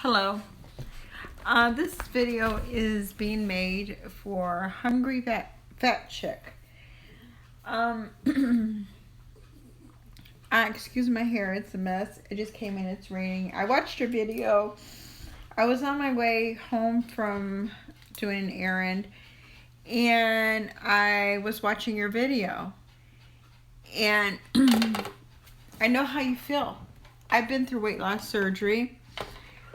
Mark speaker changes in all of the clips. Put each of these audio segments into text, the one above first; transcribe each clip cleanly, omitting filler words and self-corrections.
Speaker 1: Hello. This video is being made for Hungry Fat Chick. Excuse my hair, it's a mess. It just came in, it's raining. I watched your video. I was on my way home from doing an errand, and I was watching your video. And I know how you feel. I've been through weight loss surgery.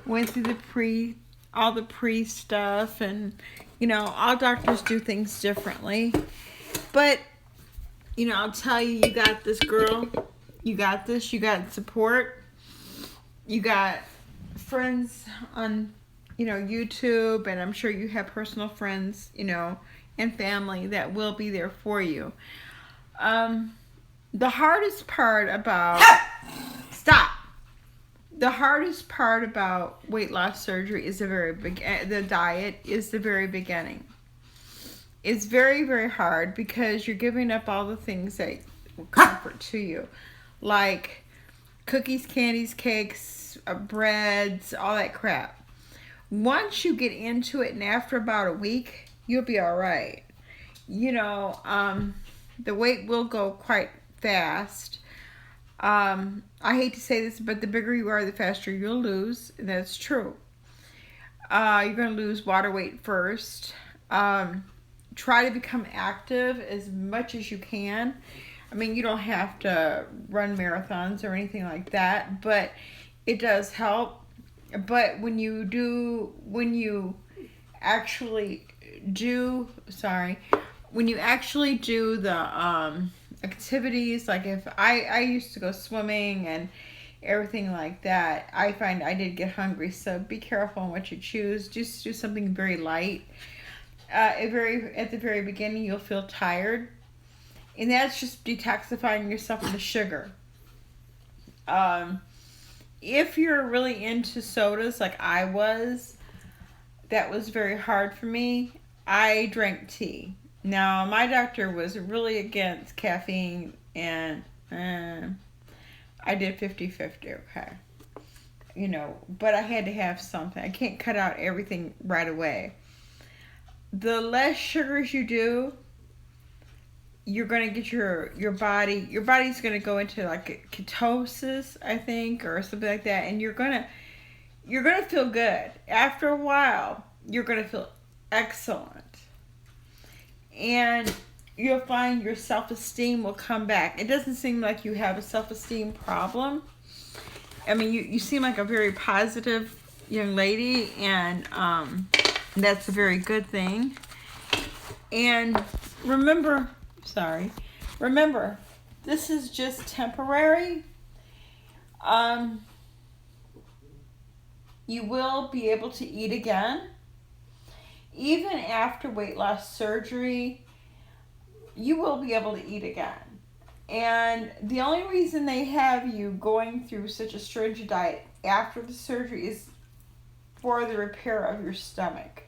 Speaker 1: Went through all the pre stuff, and all doctors do things differently. But I'll tell you, you got this, girl. You got this. You got support. You got friends on YouTube, and I'm sure you have personal friends, and family that will be there for you. The hardest part about The hardest part about weight loss surgery is the diet is the very beginning. It's very, very hard because you're giving up all the things that will comfort to you, like cookies, candies, cakes, breads, all that crap. Once you get into it, and after about a week, you'll be all right. The weight will go quite fast. I hate to say this, but the bigger you are, the faster you'll lose. That's true. You're going to lose water weight first. Try to become active as much as you can. I mean, you don't have to run marathons or anything like that, but it does help. But when you actually do the activities, like if I used to go swimming and everything like that, I find I did get hungry. So be careful on what you choose. Just do something very light. At the very beginning, you'll feel tired, and that's just detoxifying yourself from the sugar. If you're really into sodas like I was, that was very hard for me. I drank tea. Now, my doctor was really against caffeine, and I did 50-50, okay? But I had to have something. I can't cut out everything right away. The less sugars you do, you're going to get your body's going to go into like ketosis, I think, or something like that, and you're going to feel good. After a while, you're going to feel excellent. And you'll find your self-esteem will come back. It doesn't seem like you have a self-esteem problem. I mean, you seem like a very positive young lady, and that's a very good thing. And remember, this is just temporary. You will be able to eat again. Even after weight loss surgery, you will be able to eat again. And the only reason they have you going through such a stringent diet after the surgery is for the repair of your stomach.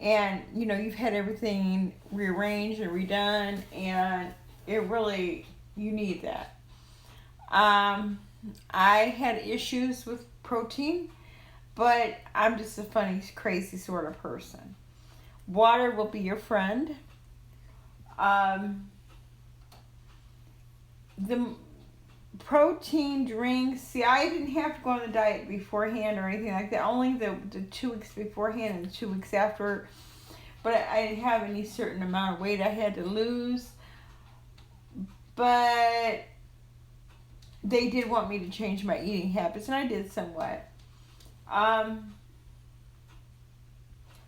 Speaker 1: And, you've had everything rearranged and redone, and you need that. I had issues with protein, but I'm just a funny, crazy sort of person. Water will be your friend. The protein drinks, see, I didn't have to go on the diet beforehand or anything like that. Only the 2 weeks beforehand and the 2 weeks after. But I didn't have any certain amount of weight I had to lose. But they did want me to change my eating habits, and I did somewhat. I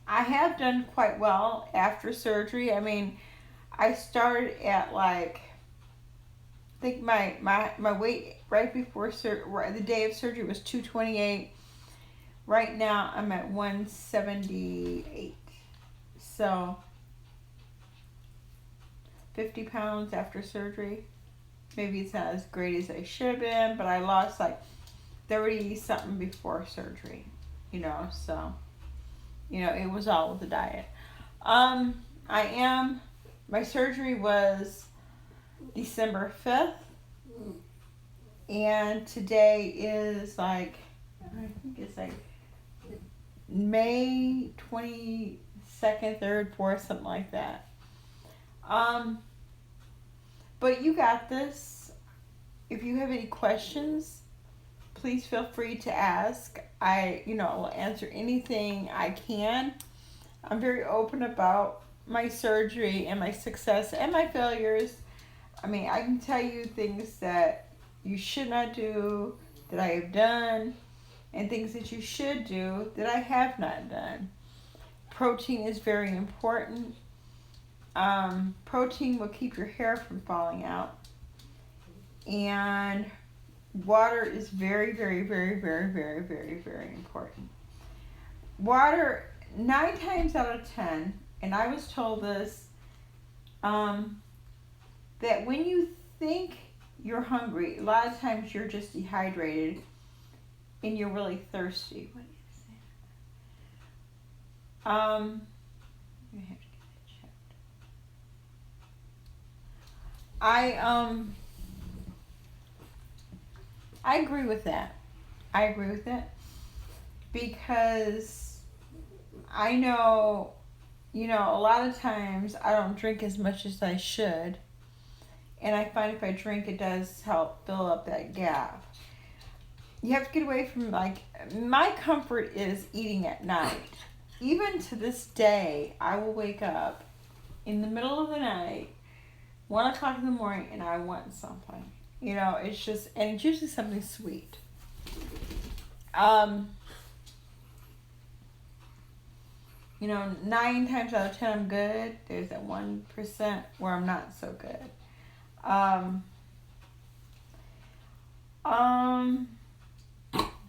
Speaker 1: have done quite well after surgery. I mean, I started at I think my weight right before the day of surgery was 228. Right now I'm at 178. So 50 pounds after surgery. Maybe it's not as great as I should have been, but I lost 30 something before surgery. So it was all with the diet. My surgery was December 5th, and today is I think it's May 22nd, 3rd, 4th, something like that. But you got this. If you have any questions, please feel free to ask. I, will answer anything I can. I'm very open about my surgery and my success and my failures. I mean, I can tell you things that you should not do that I have done, and things that you should do that I have not done. Protein is very important. Protein will keep your hair from falling out. And water is very, very, very, very, very, very, very important. Water, 9 times out of 10, and I was told this, that when you think you're hungry, a lot of times you're just dehydrated and you're really thirsty. What is that? I have to get that checked. I agree with that. I agree with it because I know, a lot of times I don't drink as much as I should. And I find if I drink, it does help fill up that gap. You have to get away from, my comfort is eating at night. Even to this day, I will wake up in the middle of the night, 1 o'clock in the morning, and I want something. It's just, and it's usually something sweet. 9 times out of 10 I'm good. There's that 1% where I'm not so good.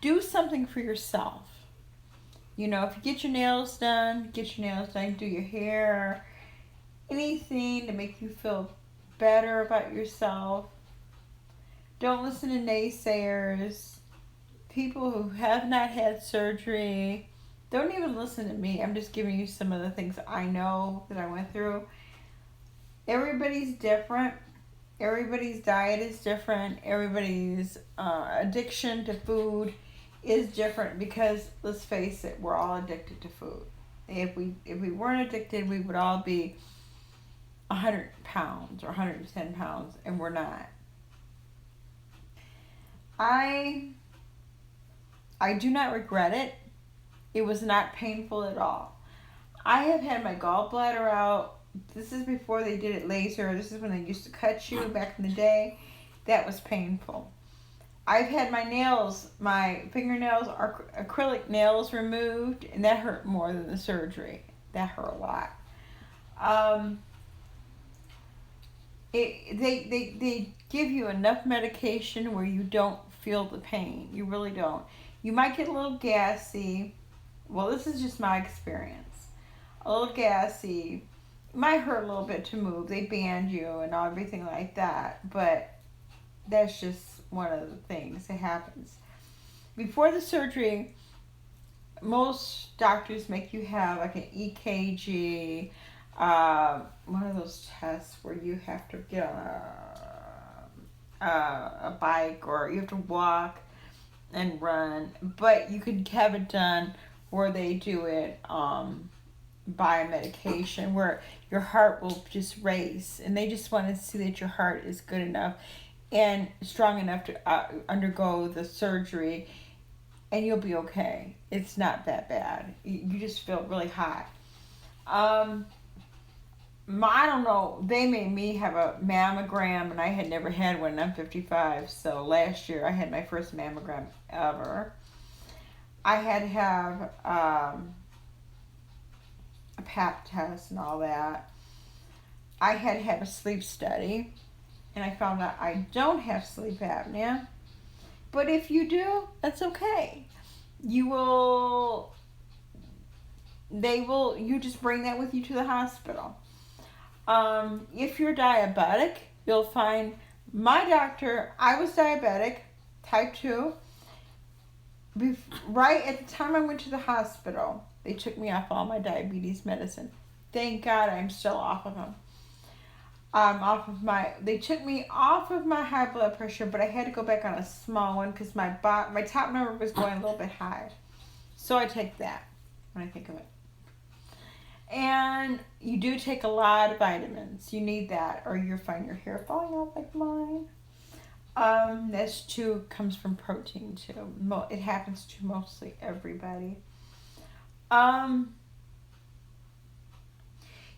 Speaker 1: Do something for yourself. If you get your nails done, do your hair, anything to make you feel better about yourself. Don't listen to naysayers, people who have not had surgery. Don't even listen to me. I'm just giving you some of the things I know that I went through. Everybody's different. Everybody's diet is different. Everybody's addiction to food is different because, let's face it, we're all addicted to food. If we weren't addicted, we would all be 100 pounds or 110 pounds, and we're not. I do not regret it. It was not painful at all. I have had my gallbladder out. This is before they did it laser. This is when they used to cut you back in the day. That was painful. I've had my fingernails, acrylic nails removed, and that hurt more than the surgery. That hurt a lot. They give you enough medication where you don't feel the pain. You really don't. You might get a little gassy. Well, this is just my experience. A little gassy. It might hurt a little bit to move. They band you and everything like that. But that's just one of the things that happens. Before the surgery, most doctors make you have like an EKG, one of those tests where you have to get on a bike or you have to walk and run. But you could have it done where they do it by medication, where your heart will just race, and they just want to see that your heart is good enough and strong enough to undergo the surgery, and you'll be okay. It's not that bad. You just feel really hot. I don't know, they made me have a mammogram, and I had never had one, and I'm 55, so last year I had my first mammogram ever. I had to have a pap test and all that. I had to have a sleep study, and I found out I don't have sleep apnea. But if you do, that's okay. You just bring that with you to the hospital. If you're diabetic, you'll find my doctor, I was diabetic, type 2. Right at the time I went to the hospital, they took me off all my diabetes medicine. Thank God I'm still off of them. They took me off of my high blood pressure, but I had to go back on a small one because my top number was going a little bit high. So I take that when I think of it. And you do take a lot of vitamins. You need that, or you'll find your hair falling out like mine. This too comes from protein too. It happens to mostly everybody. Um,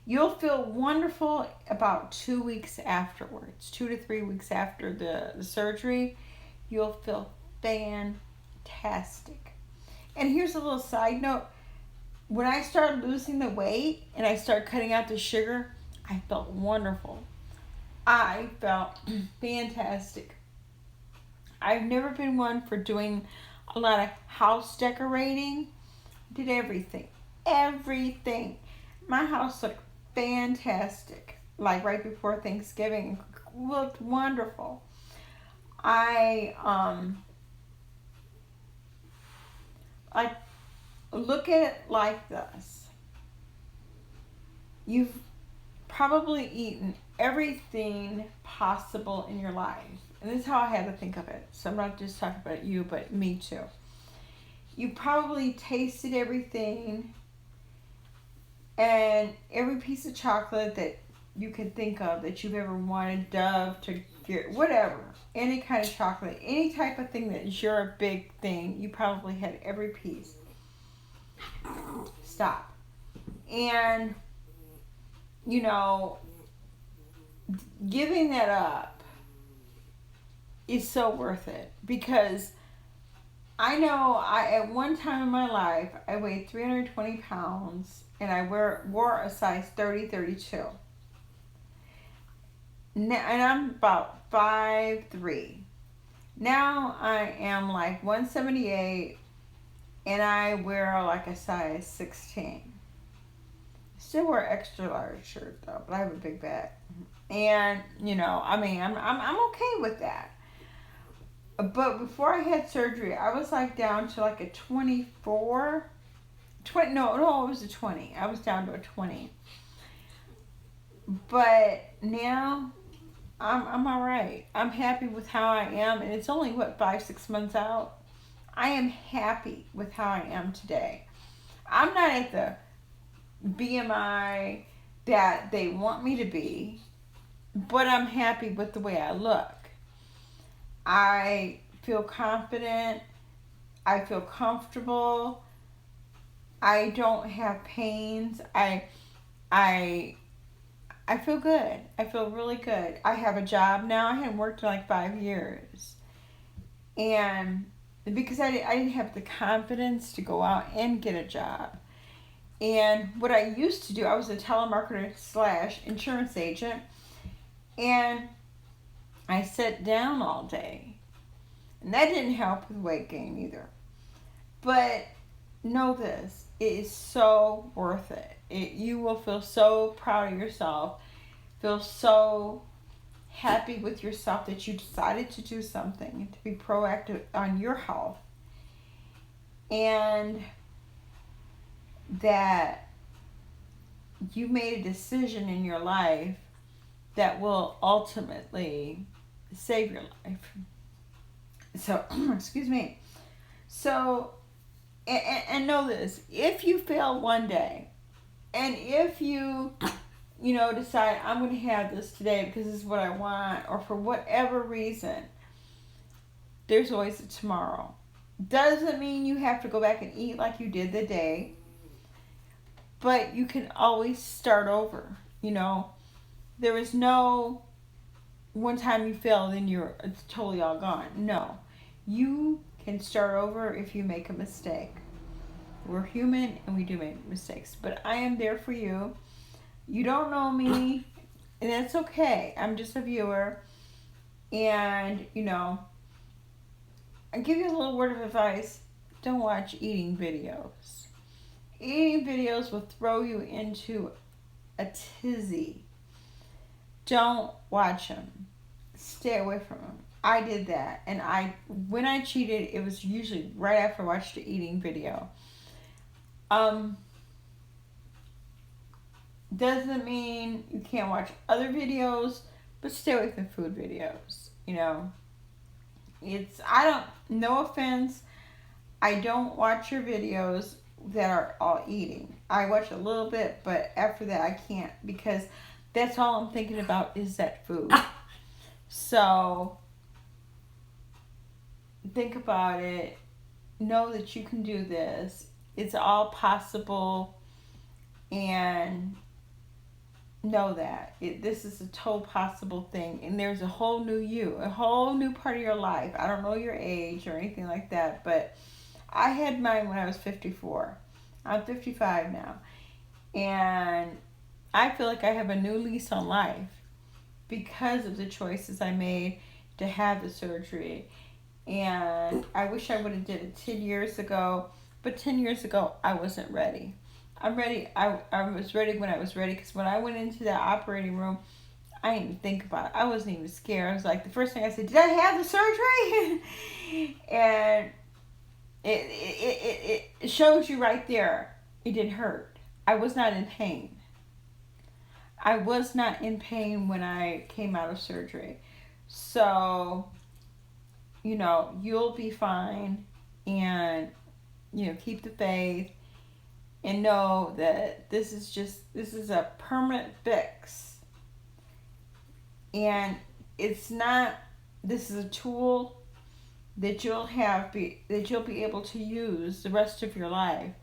Speaker 1: you'll feel wonderful about 2 weeks afterwards. 2 to 3 weeks after the surgery, you'll feel fantastic. And here's a little side note. When I started losing the weight and I started cutting out the sugar, I felt wonderful. I felt fantastic. I've never been one for doing a lot of house decorating. Did everything. Everything. My house looked fantastic. Like right before Thanksgiving. Looked wonderful. I like look at it like this. You've probably eaten everything possible in your life. And this is how I had to think of it. So I'm not just talking about you, but me too. You probably tasted everything and every piece of chocolate that you could think of that you've ever wanted, Dove to get, whatever. Any kind of chocolate, any type of thing that is your big thing, you probably had every piece. Stop. And, you know, giving that up is so worth it, because I know at one time in my life I weighed 320 pounds and I wore a size 30, 32. Now, and I'm about 5'3". Now I am like 178 and I wear like a size 16. Still wear extra large shirt though, but I have a big back. And, you know, I mean, I'm okay with that. But before I had surgery, I was like down to like a 24. No, it was a 20. I was down to a 20. But now I'm all right. I'm happy with how I am, and it's only 5-6 months out. I am happy with how I am today. I'm not at the BMI that they want me to be, but I'm happy with the way I look. I feel confident. I feel comfortable. I don't have pains. I feel good. I feel really good. I have a job now. I hadn't worked in like 5 years. And because I didn't have the confidence to go out and get a job. And what I used to do, I was a telemarketer / insurance agent. And I sat down all day. And that didn't help with weight gain either. But know this, it is so worth it. You will feel so proud of yourself. Feel so happy with yourself that you decided to do something and to be proactive on your health. And that you made a decision in your life that will ultimately save your life. So, excuse me. So, and know this, if you fail one day, and if you decide I'm going to have this today because this is what I want, or for whatever reason, there's always a tomorrow. Doesn't mean you have to go back and eat like you did the day, but you can always start over. There is no one time you fail, then it's totally all gone. No. You can start over if you make a mistake. We're human and we do make mistakes. But I am there for you. You don't know me, and that's okay. I'm just a viewer. And, I give you a little word of advice. Don't watch eating videos. Eating videos will throw you into a tizzy. Don't watch them. Stay away from them. I did that, and when I cheated, it was usually right after I watched the eating video. Doesn't mean you can't watch other videos, but stay away from food videos. No offense, I don't watch your videos that are all eating. I watch a little bit, but after that I can't, because that's all I'm thinking about is that food. So think about it. Know that you can do this. It's all possible, and know that this is a total possible thing, and there's a whole new you, a whole new part of your life. I don't know your age or anything like that, but I had mine when I was 54. I'm 55 now, and I feel like I have a new lease on life because of the choices I made to have the surgery. And I wish I would have did it 10 years ago, but 10 years ago I wasn't ready. I'm ready. I was ready when I was ready, because when I went into that operating room, I didn't even think about it. I wasn't even scared. I was like, the first thing I said, did I have the surgery? And it shows you right there. It didn't hurt. I was not in pain. I was not in pain when I came out of surgery. So, you'll be fine, and, keep the faith, and know that this is a permanent fix. And it's not, this is a tool that you'll be able to use the rest of your life,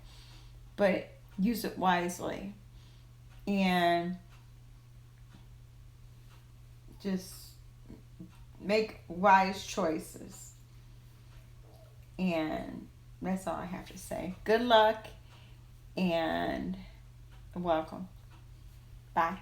Speaker 1: but use it wisely, and just make wise choices. And that's all I have to say. Good luck and welcome. Bye.